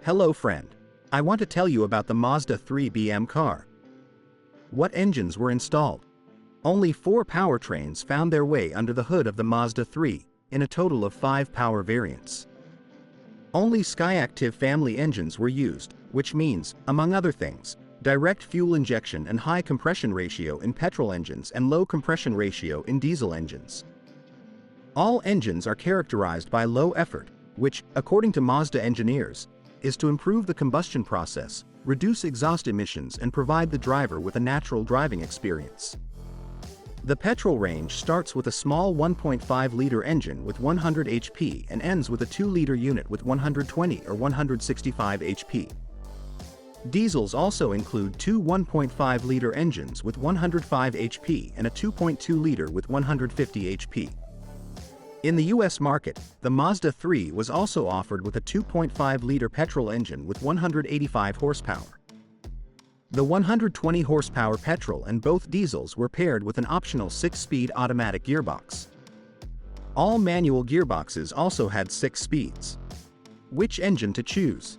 Hello friend. I want to tell you about the Mazda 3 BM car. What engines were installed? Only 4 powertrains found their way under the hood of the Mazda 3, in a total of 5 power variants. Only Skyactiv family engines were used, which means, among other things, direct fuel injection and high compression ratio in petrol engines and low compression ratio in diesel engines. All engines are characterized by low effort, which, according to Mazda engineers, is to improve the combustion process, reduce exhaust emissions and provide the driver with a natural driving experience. The petrol range starts with a small 1.5-liter engine with 100 HP and ends with a 2-liter unit with 120 or 165 HP. Diesels also include two 1.5-liter engines with 105 HP and a 2.2-liter with 150 HP. In the US market, the Mazda 3 was also offered with a 2.5-liter petrol engine with 185 horsepower. The 120 horsepower petrol and both diesels were paired with an optional 6-speed automatic gearbox. All manual gearboxes also had 6 speeds. Which engine to choose?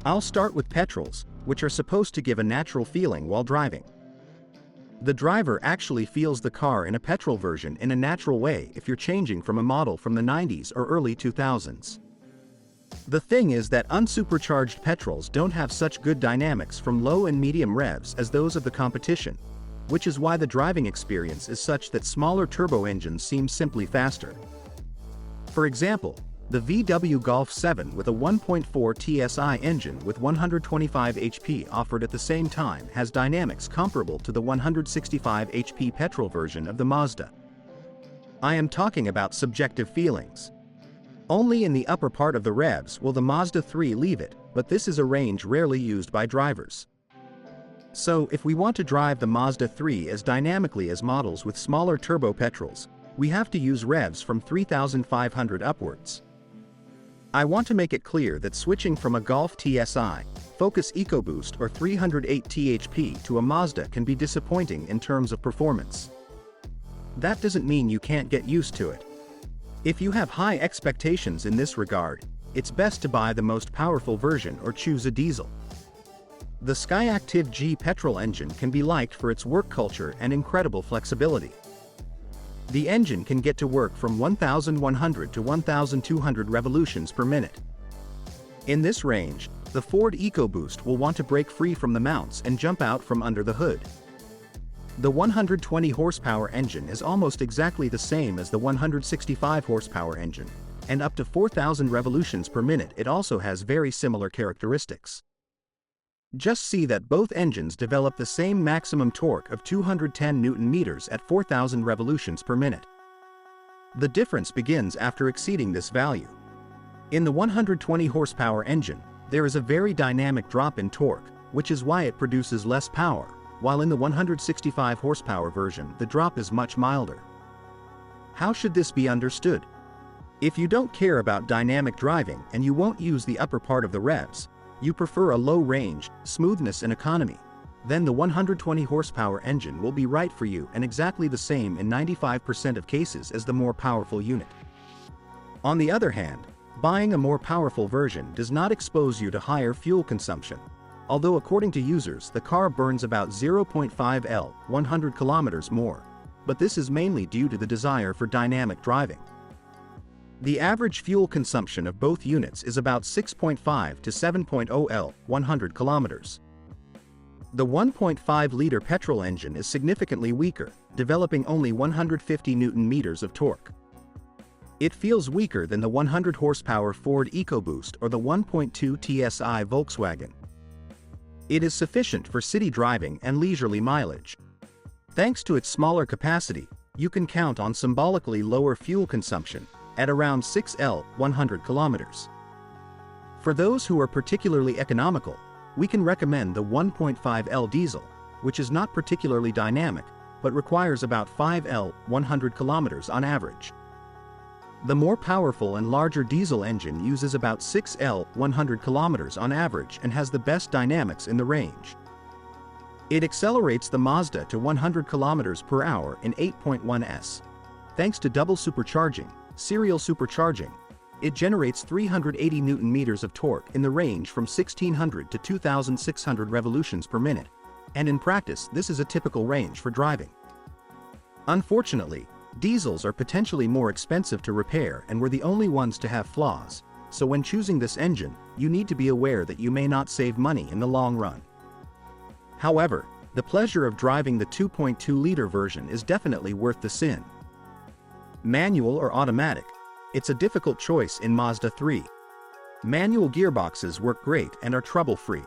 I'll start with petrols, which are supposed to give a natural feeling while driving. The driver actually feels the car in a petrol version in a natural way if you're changing from a model from the 90s or early 2000s. The thing is that unsupercharged petrols don't have such good dynamics from low and medium revs as those of the competition, which is why the driving experience is such that smaller turbo engines seem simply faster. For example, the VW Golf 7 with a 1.4 TSI engine with 125 HP offered at the same time has dynamics comparable to the 165 HP petrol version of the Mazda. I am talking about subjective feelings. Only in the upper part of the revs will the Mazda 3 leave it, but this is a range rarely used by drivers. So if we want to drive the Mazda 3 as dynamically as models with smaller turbo petrols, we have to use revs from 3,500 upwards. I want to make it clear that switching from a Golf TSI, Focus EcoBoost or 308 THP to a Mazda can be disappointing in terms of performance. That doesn't mean you can't get used to it. If you have high expectations in this regard, it's best to buy the most powerful version or choose a diesel. The Skyactiv G petrol engine can be liked for its work culture and incredible flexibility. The engine can get to work from 1,100 to 1,200 revolutions per minute. In this range, the Ford EcoBoost will want to break free from the mounts and jump out from under the hood. The 120 horsepower engine is almost exactly the same as the 165 horsepower engine, and up to 4,000 revolutions per minute it also has very similar characteristics. Just see that both engines develop the same maximum torque of 210 Nm at 4,000 revolutions per minute. The difference begins after exceeding this value. In the 120 horsepower engine, there is a very dynamic drop in torque, which is why it produces less power, while in the 165 horsepower version the drop is much milder. How should this be understood? If you don't care about dynamic driving and you won't use the upper part of the revs, you prefer a low range, smoothness and economy, then the 120 horsepower engine will be right for you and exactly the same in 95% of cases as the more powerful unit. On the other hand, buying a more powerful version does not expose you to higher fuel consumption, although according to users the car burns about 0.5 L, 100 kilometers more, but this is mainly due to the desire for dynamic driving. The average fuel consumption of both units is about 6.5 to 7.0 L, 100 kilometers. The 1.5-liter petrol engine is significantly weaker, developing only 150 Nm of torque. It feels weaker than the 100 horsepower Ford EcoBoost or the 1.2 TSI Volkswagen. It is sufficient for city driving and leisurely mileage. Thanks to its smaller capacity, you can count on symbolically lower fuel consumption, at around 6 L, 100 kilometers. For those who are particularly economical, we can recommend the 1.5 L diesel, which is not particularly dynamic, but requires about 5 L, 100 kilometers on average. The more powerful and larger diesel engine uses about 6 L, 100 kilometers on average and has the best dynamics in the range. It accelerates the Mazda to 100 kilometers per hour in 8.1 s. Thanks to double supercharging, serial supercharging, It generates 380 Newton-meters of torque in the range from 1600 to 2600 revolutions per minute, and in practice this is a typical range for driving. Unfortunately, diesels are potentially more expensive to repair and were the only ones to have flaws, so when choosing this engine, you need to be aware that you may not save money in the long run. However, the pleasure of driving the 2.2-liter version is definitely worth the sin. Manual or automatic? It's a difficult choice in Mazda 3. Manual gearboxes work great and are trouble-free.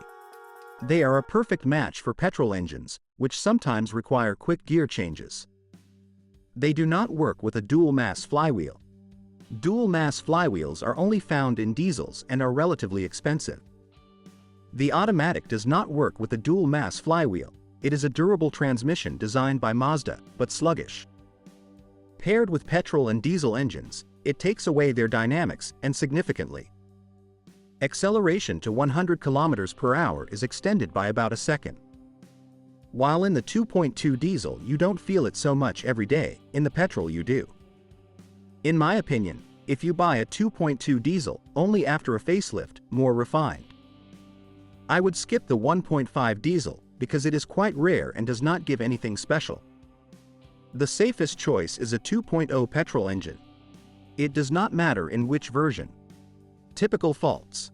They are a perfect match for petrol engines, which sometimes require quick gear changes. They do not work with a dual-mass flywheel. Dual-mass flywheels are only found in diesels and are relatively expensive. The automatic does not work with a dual-mass flywheel. It is a durable transmission designed by Mazda, but sluggish. Paired with petrol and diesel engines, it takes away their dynamics and significantly. Acceleration to 100 km per hour is extended by about a second. While in the 2.2 diesel you don't feel it so much every day, in the petrol you do. In my opinion, if you buy a 2.2 diesel only after a facelift, more refined. I would skip the 1.5 diesel because it is quite rare and does not give anything special. The safest choice is a 2.0 petrol engine. It does not matter in which version. Typical faults.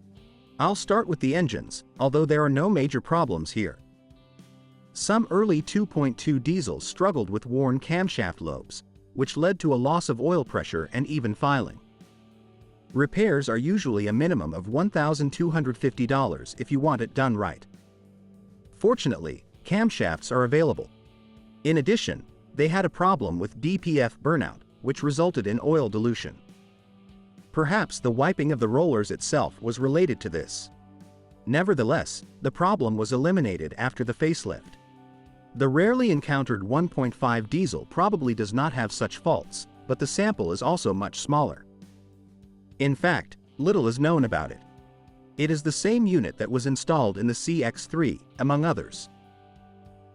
I'll start with the engines, although there are no major problems here. Some early 2.2 diesels struggled with worn camshaft lobes, which led to a loss of oil pressure and even filing. Repairs are usually a minimum of $1,250 if you want it done right. Fortunately, camshafts are available. In addition, they had a problem with DPF burnout, which resulted in oil dilution. Perhaps the wiping of the rollers itself was related to this. Nevertheless, the problem was eliminated after the facelift. The rarely encountered 1.5 diesel probably does not have such faults, but the sample is also much smaller. In fact, little is known about it. It is the same unit that was installed in the CX-3, among others.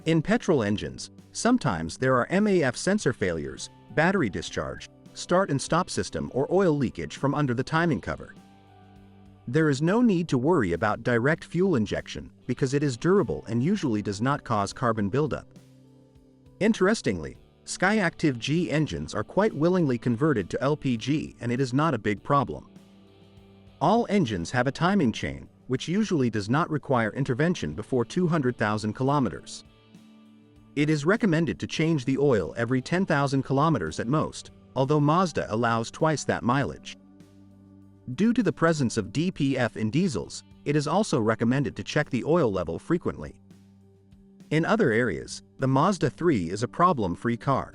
In petrol engines, sometimes there are MAF sensor failures, battery discharge, start and stop system or oil leakage from under the timing cover. There is no need to worry about direct fuel injection because it is durable and usually does not cause carbon buildup. Interestingly, Skyactiv G engines are quite willingly converted to LPG and it is not a big problem. All engines have a timing chain, which usually does not require intervention before 200,000 kilometers. It is recommended to change the oil every 10,000 kilometers at most, although Mazda allows twice that mileage. Due to the presence of DPF in diesels, it is also recommended to check the oil level frequently. In other areas, the Mazda 3 is a problem-free car.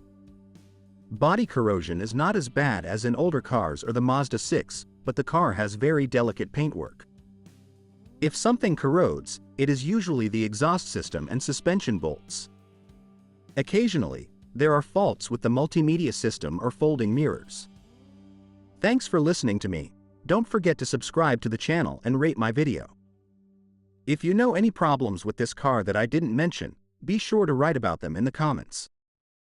Body corrosion is not as bad as in older cars or the Mazda 6, but the car has very delicate paintwork. If something corrodes, it is usually the exhaust system and suspension bolts. Occasionally, there are faults with the multimedia system or folding mirrors. Thanks for listening to me. Don't forget to subscribe to the channel and rate my video. If you know any problems with this car that I didn't mention, be sure to write about them in the comments.